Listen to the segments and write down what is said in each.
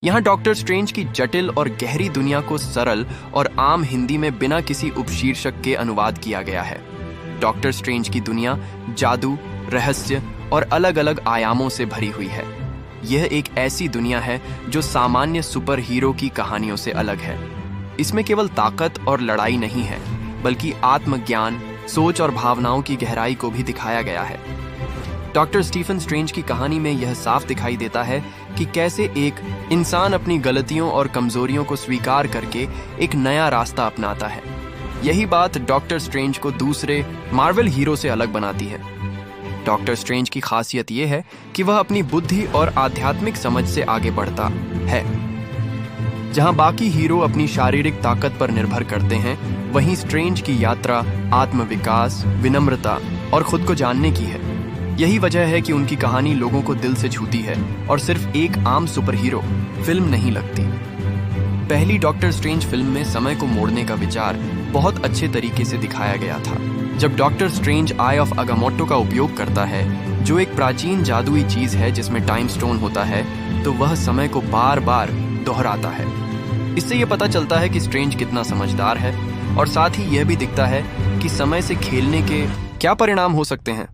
यहाँ doctor strange की जटिल और गहरी दुनिया को सरल और आम हिंदी में बिना किसी उपशीर्षक के अनुवाद किया गया है। डॉक्टर स्ट्रेंज की दुनिया जादू, रहस्य और अलग अलग आयामों से भरी हुई है। यह एक ऐसी दुनिया है जो सामान्य सुपर हीरो की कहानियों से अलग है। इसमें केवल ताकत और लड़ाई नहीं है, बल्कि आत्मज्ञान, सोच और भावनाओं की गहराई को भी दिखाया गया है। डॉक्टर स्टीफन स्ट्रेंज की कहानी में यह साफ दिखाई देता है कि कैसे एक इंसान अपनी गलतियों और कमजोरियों को स्वीकार करके एक नया रास्ता अपनाता है। यही बात डॉक्टर स्ट्रेंज को दूसरे मार्वल हीरो से अलग बनाती है। डॉक्टर स्ट्रेंज की खासियत यह है कि वह अपनी बुद्धि और आध्यात्मिक समझ से आगे बढ़ता है। जहां बाकी हीरो अपनी शारीरिक ताकत पर निर्भर करते हैं, वहीं स्ट्रेंज की यात्रा आत्मविकास, विनम्रता और खुद को जानने की है। यही वजह है कि उनकी कहानी लोगों को दिल से छूती है और सिर्फ एक आम सुपर हीरो फिल्म नहीं लगती। पहली डॉक्टर स्ट्रेंज फिल्म में समय को मोड़ने का विचार बहुत अच्छे तरीके से दिखाया गया था। जब डॉक्टर स्ट्रेंज आई ऑफ अगामोटो का उपयोग करता है, जो एक प्राचीन जादुई चीज है जिसमें टाइम स्टोन होता है, तो वह समय को बार बार दोहराता है। इससे यह पता चलता है कि स्ट्रेंज कितना समझदार है, और साथ ही यह भी दिखता है कि समय से खेलने के क्या परिणाम हो सकते हैं।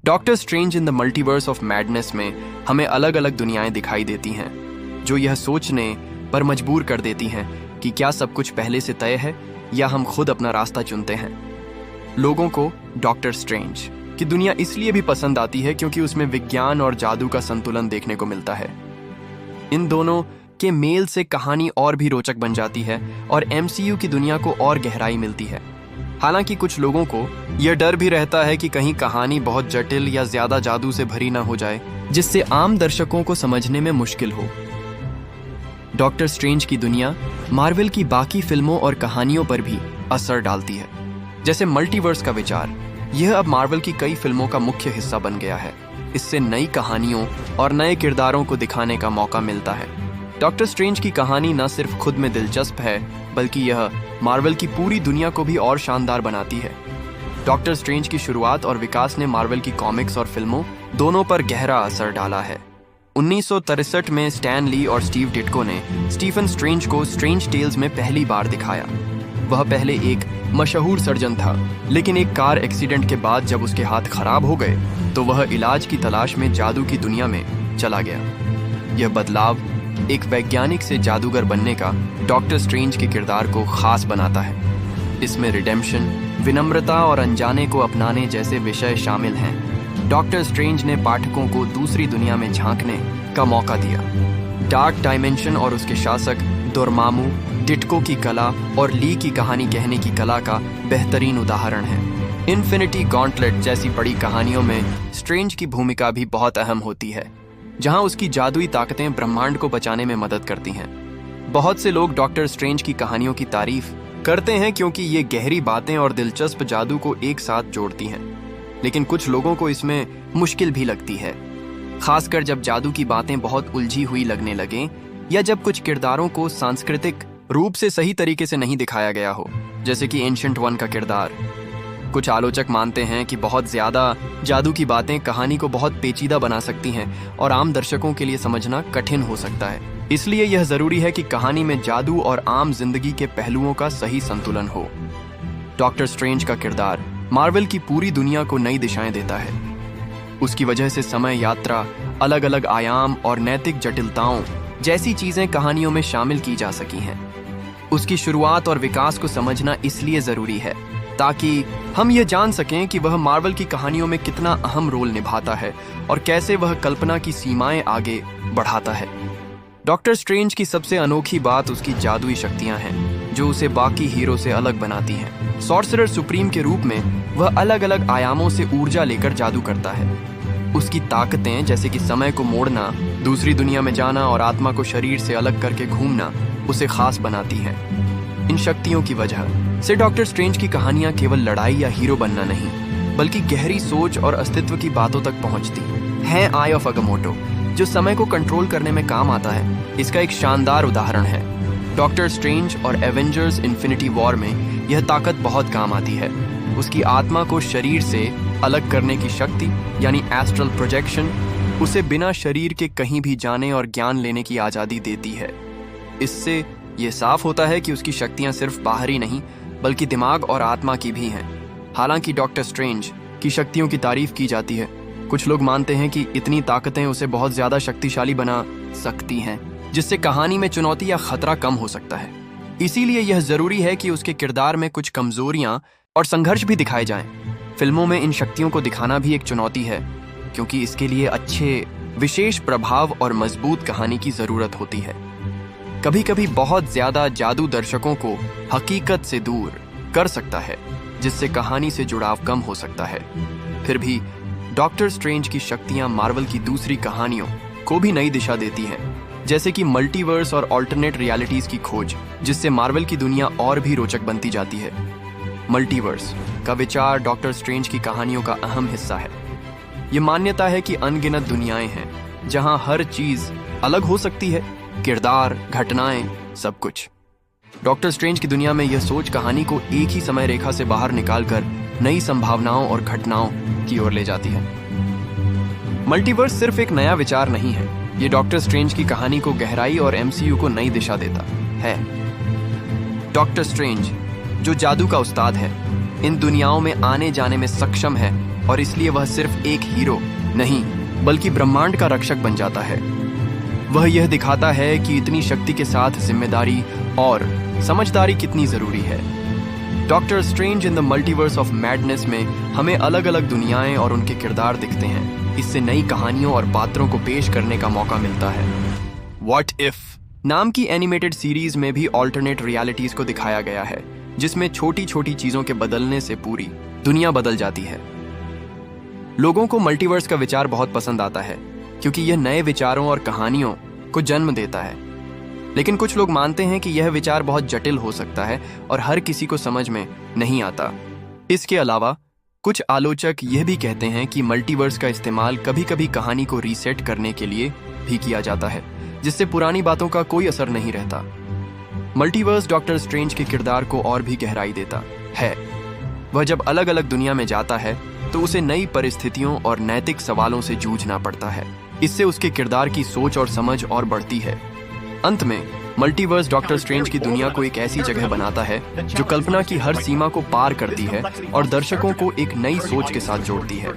Doctor strange in the multiverse of madness में हमें अलग अलग दुनियाएं दिखाई देती हैं, जो यह सोचने पर मजबूर कर देती हैं कि क्या सब कुछ पहले से तय है या हम खुद अपना रास्ता चुनते हैं। लोगों को डॉक्टर स्ट्रेंज की दुनिया इसलिए भी पसंद आती है क्योंकि उसमें विज्ञान और जादू का संतुलन देखने को मिलता है। इन दोनों के मेल से कहानी और भी रोचक बन जाती है और MCU की दुनिया को और गहराई मिलती है। हालांकि कुछ लोगों को यह डर भी रहता है कि कहीं कहानी बहुत जटिल या ज्यादा जादू से भरी ना हो जाए, जिससे आम दर्शकों को समझने में मुश्किल हो। डॉक्टर स्ट्रेंज की दुनिया मार्वल की बाकी फिल्मों और कहानियों पर भी असर डालती है। जैसे मल्टीवर्स का विचार, यह अब मार्वल की कई फिल्मों का मुख्य हिस्सा बन गया है। इससे नई कहानियों और नए किरदारों को दिखाने का मौका मिलता है। डॉक्टर स्ट्रेंज की कहानी न सिर्फ खुद में दिलचस्प है, बल्कि यह मार्वल की पूरी दुनिया को भी और शानदार बनाती है। डॉक्टर स्ट्रेंज की शुरुआत और विकास ने मार्वल की कॉमिक्स और फिल्मों दोनों पर गहरा असर डाला है। 1963 में स्टैन ली और स्टीव डिट्को ने स्टीफन स्ट्रेंज को स्ट्रेंज टेल्स में पहली बार दिखाया। वह पहले एक मशहूर सर्जन था, लेकिन एक कार एक्सीडेंट के बाद जब उसके हाथ खराब हो गए, तो वह इलाज की तलाश में जादू की दुनिया में चला गया। यह बदलाव एक वैज्ञानिक से जादूगर बनने का डॉक्टर स्ट्रेंज के किरदार को खास बनाता है। इसमें रिडेम्पशन, विनम्रता और अनजाने को अपनाने जैसे विषय शामिल हैं। डॉक्टर स्ट्रेंज ने पाठकों को दूसरी दुनिया में झांकने का मौका दिया। डार्क डायमेंशन और उसके शासक डोरमामू, डिट्को की कला और ली की कहानी कहने की कला का बेहतरीन उदाहरण है। इन्फिनिटी गॉन्टलेट जैसी बड़ी कहानियों में स्ट्रेंज की भूमिका भी बहुत अहम होती है, जहां उसकी जादुई ताकतें ब्रह्मांड को बचाने में मदद करती हैं। बहुत से लोग डॉक्टर स्ट्रेंज की कहानियों की तारीफ करते हैं क्योंकि ये गहरी बातें और दिलचस्प जादू को एक साथ जोड़ती हैं, लेकिन कुछ लोगों को इसमें मुश्किल भी लगती है, खासकर जब जादू की बातें बहुत उलझी हुई लगने लगें या जब कुछ किरदारों को सांस्कृतिक रूप से सही तरीके से नहीं दिखाया गया हो, जैसे कि एंशिएंट वन का किरदार। कुछ आलोचक मानते हैं कि बहुत ज्यादा जादू की बातें कहानी को बहुत पेचीदा बना सकती हैं और आम दर्शकों के लिए समझना कठिन हो सकता है। इसलिए यह जरूरी है कि कहानी में जादू और आम जिंदगी के पहलुओं का सही संतुलन हो। डॉक्टर स्ट्रेंज का किरदार मार्वल की पूरी दुनिया को नई दिशाएं देता है। उसकी वजह से समय यात्रा, अलग अलग आयाम और नैतिक जटिलताओं जैसी चीजें कहानियों में शामिल की जा सकी हैं। उसकी शुरुआत और विकास को समझना इसलिए जरूरी है ताकि हम ये जान सकें कि वह मार्वल की कहानियों में कितना अहम रोल निभाता है और कैसे वह कल्पना की सीमाएं आगे बढ़ाता है। डॉक्टर स्ट्रेंज की सबसे अनोखी बात उसकी जादुई शक्तियां हैं, जो उसे बाकी हीरो से अलग बनाती हैं। सॉर्सरर सुप्रीम के रूप में वह अलग अलग आयामों से ऊर्जा लेकर जादू करता है। उसकी ताकतें जैसे कि समय को मोड़ना, दूसरी दुनिया में जाना और आत्मा को शरीर से अलग करके घूमना उसे खास बनाती हैं। इन शक्तियों की वजह से डॉक्टर स्ट्रेंज की कहानियां केवल लड़ाई या हीरो बनना नहीं, बल्कि गहरी सोच और अस्तित्व की बातों तक पहुंचती हैं। आई ऑफ अगामोटो, जो समय को कंट्रोल करने में काम आता है, इसका एक शानदार उदाहरण है। डॉक्टर स्ट्रेंज और एवेंजर्स इन्फिनिटी वॉर में यह ताकत बहुत काम आती है। उसकी आत्मा को शरीर से अलग करने की शक्ति यानी एस्ट्रल प्रोजेक्शन उसे बिना शरीर के कहीं भी जाने और ज्ञान लेने की आज़ादी देती है। इससे यह साफ होता है कि उसकी शक्तियां सिर्फ बाहरी नहीं बल्कि दिमाग और आत्मा की भी हैं। हालांकि डॉक्टर स्ट्रेंज की शक्तियों की तारीफ की जाती है, कुछ लोग मानते हैं कि इतनी ताकतें उसे बहुत ज्यादा शक्तिशाली बना सकती हैं, जिससे कहानी में चुनौती या खतरा कम हो सकता है। इसीलिए यह जरूरी है कि उसके किरदार में कुछ कमजोरियां और संघर्ष भी दिखाए जाएं। फिल्मों में इन शक्तियों को दिखाना भी एक चुनौती है, क्योंकि इसके लिए अच्छे विशेष प्रभाव और मजबूत कहानी की जरूरत होती है। कभी कभी बहुत ज्यादा जादू दर्शकों को हकीकत से दूर कर सकता है, जिससे कहानी से जुड़ाव कम हो सकता है। फिर भी डॉक्टर स्ट्रेंज की शक्तियां मार्वल की दूसरी कहानियों को भी नई दिशा देती हैं, जैसे कि मल्टीवर्स और ऑल्टरनेट रियलिटीज की खोज, जिससे मार्वल की दुनिया और भी रोचक बनती जाती है। मल्टीवर्स का विचार डॉक्टर स्ट्रेंज की कहानियों का अहम हिस्सा है। ये मान्यता है कि अनगिनत दुनियाएं हैं जहां हर चीज अलग हो सकती है, किरदार, घटनाएं, सब कुछ। डॉक्टर स्ट्रेंज की दुनिया में यह सोच कहानी को एक ही समय रेखा से बाहर निकालकर नई संभावनाओं और घटनाओं की ओर ले जाती है। मल्टीवर्स सिर्फ एक नया विचार नहीं है, ये डॉक्टर स्ट्रेंज की कहानी को गहराई और एमसीयू को नई दिशा देता है। डॉक्टर स्ट्रेंज, जो जादू का उस्ताद है, इन दुनियाओं में आने जाने में सक्षम है और इसलिए वह सिर्फ एक हीरो नहीं बल्कि ब्रह्मांड का रक्षक बन जाता है। वह यह दिखाता है कि इतनी शक्ति के साथ जिम्मेदारी और समझदारी कितनी जरूरी है। Doctor strange in the multiverse of madness में हमें अलग अलग दुनियाएं और उनके किरदार दिखते हैं। इससे नई कहानियों और पात्रों को पेश करने का मौका मिलता है। व्हाट इफ नाम की एनिमेटेड सीरीज में भी ऑल्टरनेट रियलिटीज को दिखाया गया है, जिसमें छोटी छोटी चीजों के बदलने से पूरी दुनिया बदल जाती है। लोगों को मल्टीवर्स का विचार बहुत पसंद आता है, क्योंकि यह नए विचारों और कहानियों को जन्म देता है। लेकिन कुछ लोग मानते हैं कि यह विचार बहुत जटिल हो सकता है और हर किसी को समझ में नहीं आता। इसके अलावा कुछ आलोचक यह भी कहते हैं कि मल्टीवर्स का इस्तेमाल कभी कभी कहानी को रीसेट करने के लिए भी किया जाता है, जिससे पुरानी बातों का कोई असर नहीं रहता। मल्टीवर्स डॉक्टर स्ट्रेंज के किरदार को और भी गहराई देता है। वह जब अलग अलग दुनिया में जाता है तो उसे नई परिस्थितियों और नैतिक सवालों से जूझना पड़ता है। इससे उसके किरदार की सोच और समझ और बढ़ती है। अंत में मल्टीवर्स डॉक्टर स्ट्रेंज की दुनिया को एक ऐसी जगह बनाता है जो कल्पना की हर सीमा को पार करती है और दर्शकों को एक नई सोच के साथ जोड़ती है।